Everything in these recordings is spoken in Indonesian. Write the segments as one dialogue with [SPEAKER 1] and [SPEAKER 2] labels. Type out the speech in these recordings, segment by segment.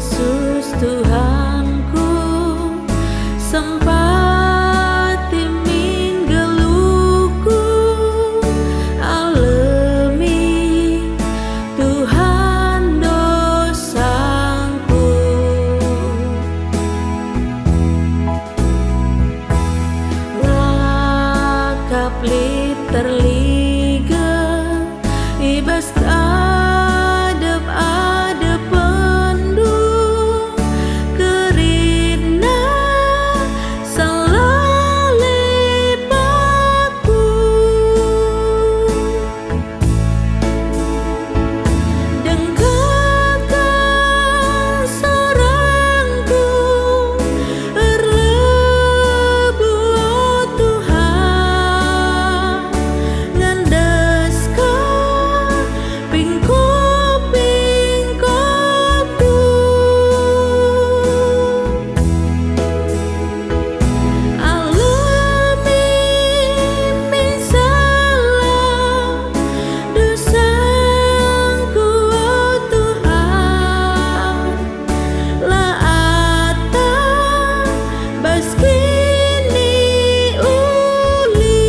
[SPEAKER 1] Yesus Tuhanku, sempati minggeluku alami Tuhan dosaku. Lakap lip terliga ibas adep pendung kerina salalipaku dengkakan sorangku erlebu Tuhan ngandaskan pingkop-pingkopku alami min salah dosaku Tuhan laata baskini ulit.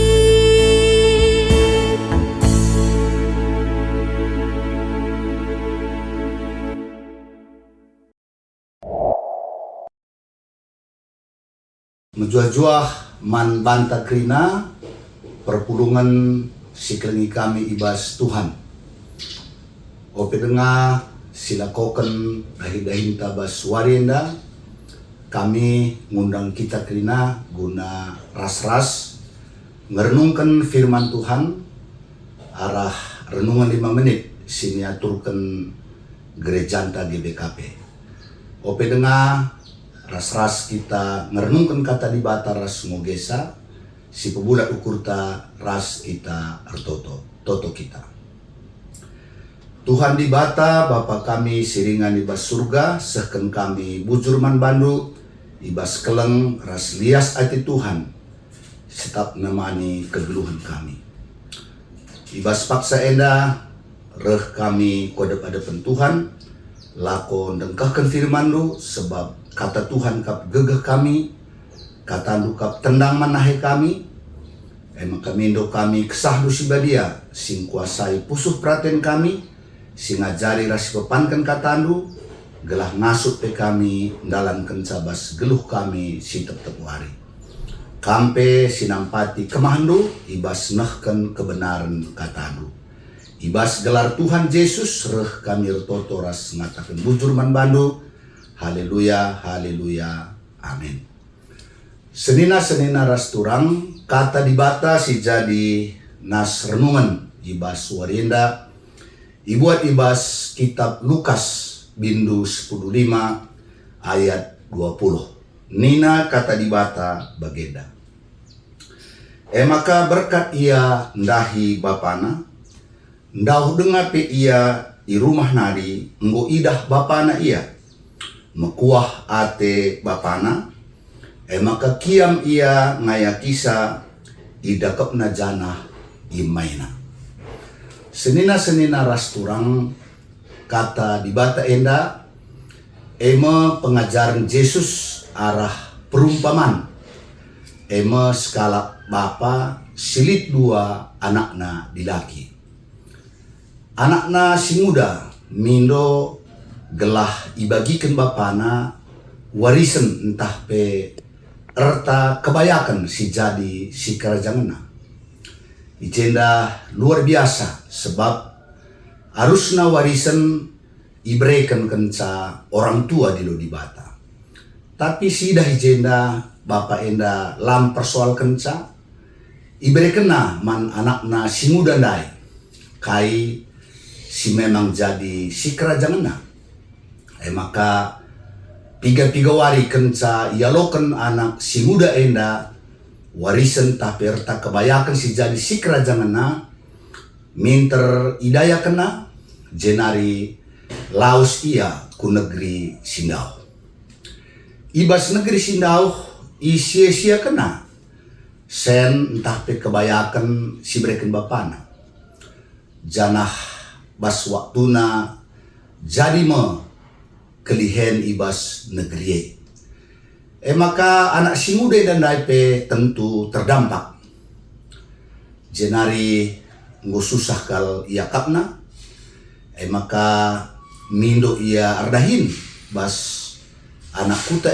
[SPEAKER 2] Menjuah-juah man banta krina perpulungan siklengi kami ibas Tuhan. Ope denga silakoken dahi-dahin tabas warienda kami ngundang kita krina guna ras-ras ngerenungkan firman Tuhan arah renungan 5 menit sini aturkan gerejanta GBKP. Ope denga ras-ras kita merenungkan kata di bata ras ngogesa si pebudak ukurta ras kita toto kita. Tuhan di bata Bapa kami siringan ibas surga sehken kami bujurman bandu ibas keleng ras lias ati Tuhan setap nemani kegeluhan kami. Ibas paksa enda reh kami kode pada Tuhan lakon dengkahkan firman lu sebab kata Tuhan kap gegeh kami, kata lu kap tendang manahe kami, emang kami indo kami kesah du si badia, sing kuasai pusuh praten kami, sing ngajari rasi pepankan kata lu, gelah ngasut pe kami, dalam kencabas geluh kami si tep-tep wari. Kampe sinampati kemahandu, ibas nehken kebenaran kata lu. Ibas gelar Tuhan Yesus, reh kami retoto ras ngatakan bujur man bandu, haleluya, haleluya, amin. Senina ras turang, kata di bata si jadi nas renungan ibas warienda, ibuat ibas kitab Lukas bindu 15 ayat 20. Nina kata di bata bagenda. Maka berkat ia ndahi bapana, ndauh dengar pe ia di rumah nadi, nggo idah bapana ia. Mekuah ate bapana, maka kiam ia ngaya kisah idakep na janah imaina. Senina ras turang kata di bata enda, pengajaran Yesus arah perumpamaan. Skala bapa silit 2 anakna dilaki. Anakna si muda mindo gelah ibagikan bapana warisan entah pe erta kebayakan si jadi si kerajangna. Icenda luar biasa sebab harusna warisan iberikan kenca orang tua di lo di bata. Tapi si dah icenda bapak enda lam persoal kenca iberikan man anakna si muda ndai kai si memang jadi si kerajangna. Maka tiga wari kenca yalokan anak si muda enda warisan taperta kebayakan si jadi si kerajangna minter idaya kena jenari laus ia ku negeri Sindau. Ibas negeri Sindau isia kena sen entah pe kebayakan si bereken bapana janah bas waktuna jadi kelihen ibas negeri. Maka anak si muda dan daipe tentu terdampak. Jenari nggo susah kal ia kapna. Maka mindo ia ardahin bas anak kuta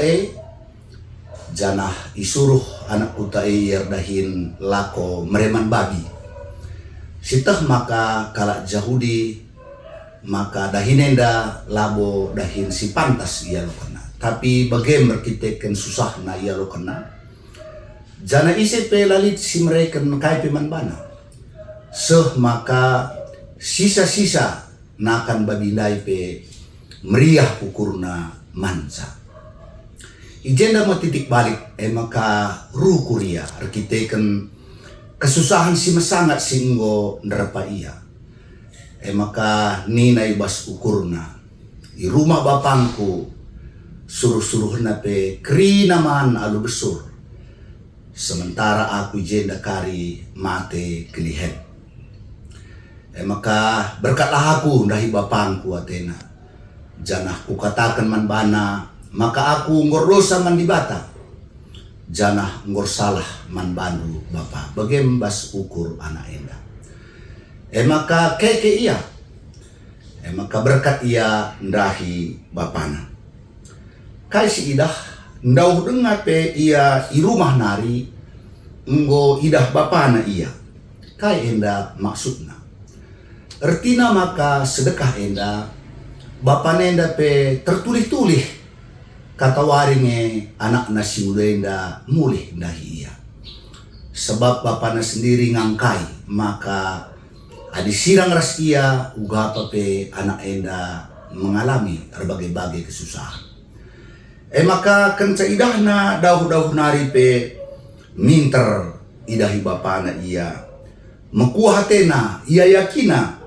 [SPEAKER 2] janah isuruh anak kuta ardahin lako mereman babi. Sitah maka kalak Jahudi maka dahinenda labo dahin si pantas ia lo kena. Tapi bagaimana kita susah na ia lo kena. Jana ise pe lalit si mereka kai peman bana. Maka sisa-sisa nakan babindai pe meriah ukurna mansa. Ijenda mau titik balik maka rukuria arkiteken kesusahan si mesangat singgo nerapa ia. Maka nina ibas ukurna di rumah bapangku suruh-suruh nape kri naman alu besur. Sementara aku jenda kari mate kelihen. Maka berkatlah aku dahi bapangku Athena. Janah ku katakan man bana, maka aku ngor dosa man dibata. Janah ngor salah man bandu bapa. Bagembas ukur anak enda. Maka keke ia. Maka berkat ia ndahi bapana. Kai si idah ndau dengar pe ia i rumah nari nggo idah bapana ia. Kai enda maksudna. Ertina maka sedekah enda bapana enda pe tertulih-tulih kata waringe anak nasi muda enda mulih ndahi ia. Sebab bapana sendiri ngangkai maka adi sirang ras ia uga pe anak enda mengalami berbagai-bagai kesusahan. Maka kenca idahna dauh-dauh nari pe minter idahi bapana ia. Mekuah hatena ia yakina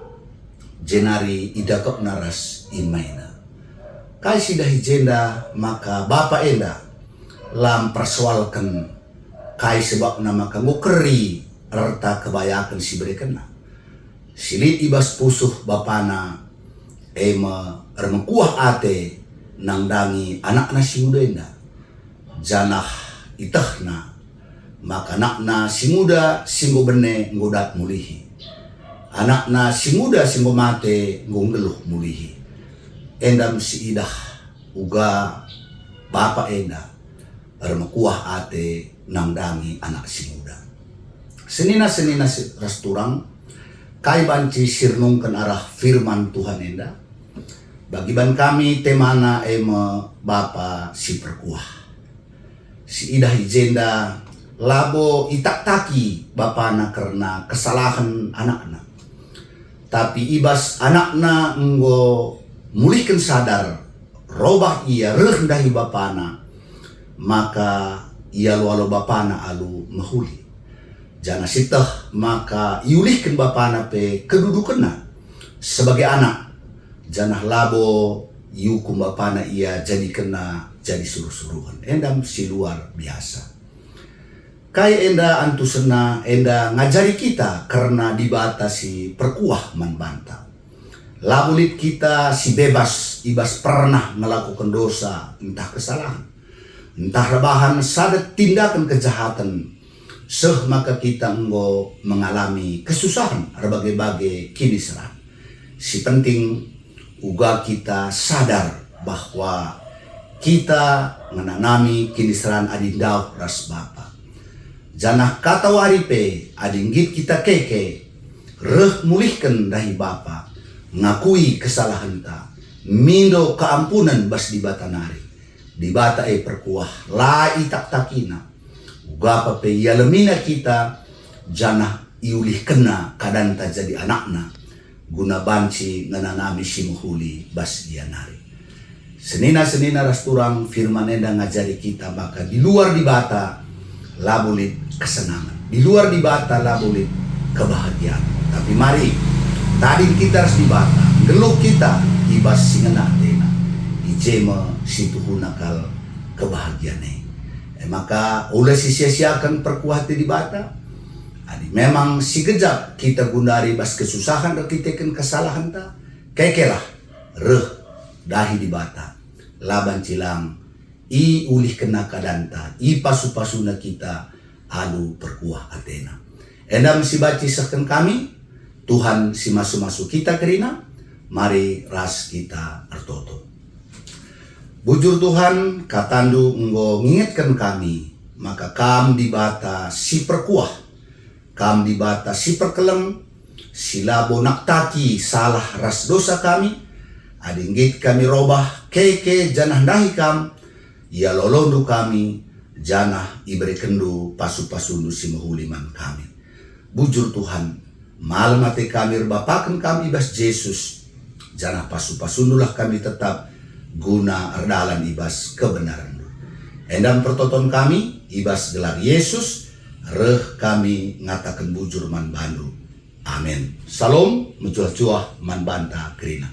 [SPEAKER 2] jenari idakap naras imaina. Kai sidahi jenda maka bapa enda lam persoalkan kai sebab nama kamu keri erta kebayakan si berekena. Silit ibas pusuh bapana remekuah ate nang dangi anak si muda enda. Janah itahna maka anakna si muda singgo bene ngodat mulihi. Anakna si muda singgo mate nggeluh mulihi. Endam si idah uga bapa enda remekuah ate nang dangi anak si muda. Senina-senina rasturang kai banci sirnungkan arah firman Tuhan enda. Bagi ban kami temana bapa si perkuah. Si idah ijenda labo itak taki bapana karena kesalahan anakna. Tapi ibas anakna nggo mulihkan sadar robah ia rendahi bapana maka ia lo bapana alu mahuli. Jana sitah maka iulihkan bapana pe kedudukanna sebagai anak. Janah labo yukum bapana ia jadi kena jadi suruh-suruhan. Endam si luar biasa. Kai enda antusena enda ngajari kita karena dibatasi perkuah man banta. Labulit kita si bebas ibas pernah melakukan dosa entah kesalahan. Entah rebahan sadat tindakan kejahatan. Maka kita enggo mengalami kesusahan berbagai-bagai kiniseran. Si penting uga kita sadar bahwa kita menanami kiniseran adindau ras bapa. Janah kata waripe adinggit kita keke reh mulihkan dahi bapa ngakui kesalahan ta mindo keampunan bas di batanari di bata perkuah lai tak takina uga pape ia lemina kita janah iulih kena kadanta jadi anakna guna banci ngananami si muhuli bas dia nari. Senina-senina rasturang firman enda ngajari kita maka di luar di bata labulit kesenangan. Di luar di bata labulit kebahagiaan. Tapi mari tadi kita harus di bata. Geluh kita ibas singena Athena. Ijema situhu nakal kebahagiaan. Maka oleh sia-siakan perkuati di bata. Adi memang si gejap kita gundari bas kesusahan dan kita kesalahan ta kekelah reh dahi di bata laban cilang i ulih kena kadanta i pasu-pasuna kita alu perkuah atena. Endam si baci sahkan kami Tuhan si masu-masu kita kerina, mari ras kita artoto. Bujur Tuhan katandu enggo ngingetkan kami, maka kam dibata si perkuah, kam dibata si perkelem, si labo naktaki salah ras dosa kami, adinggit kami robah keke janah dahi kam, ya lolondu kami janah iberi kendu pasu-pasundu si mahuliman kami. Bujur Tuhan, malam mati kami rebapakan kami ibas Yesus, janah pasu-pasundulah kami tetap guna erdalan ibas kebenaran. Endam pertoton kami ibas gelar Yesus, reh kami ngatakan bujur man bandu. Amin. Salam mencuah-cuah man banta kerina.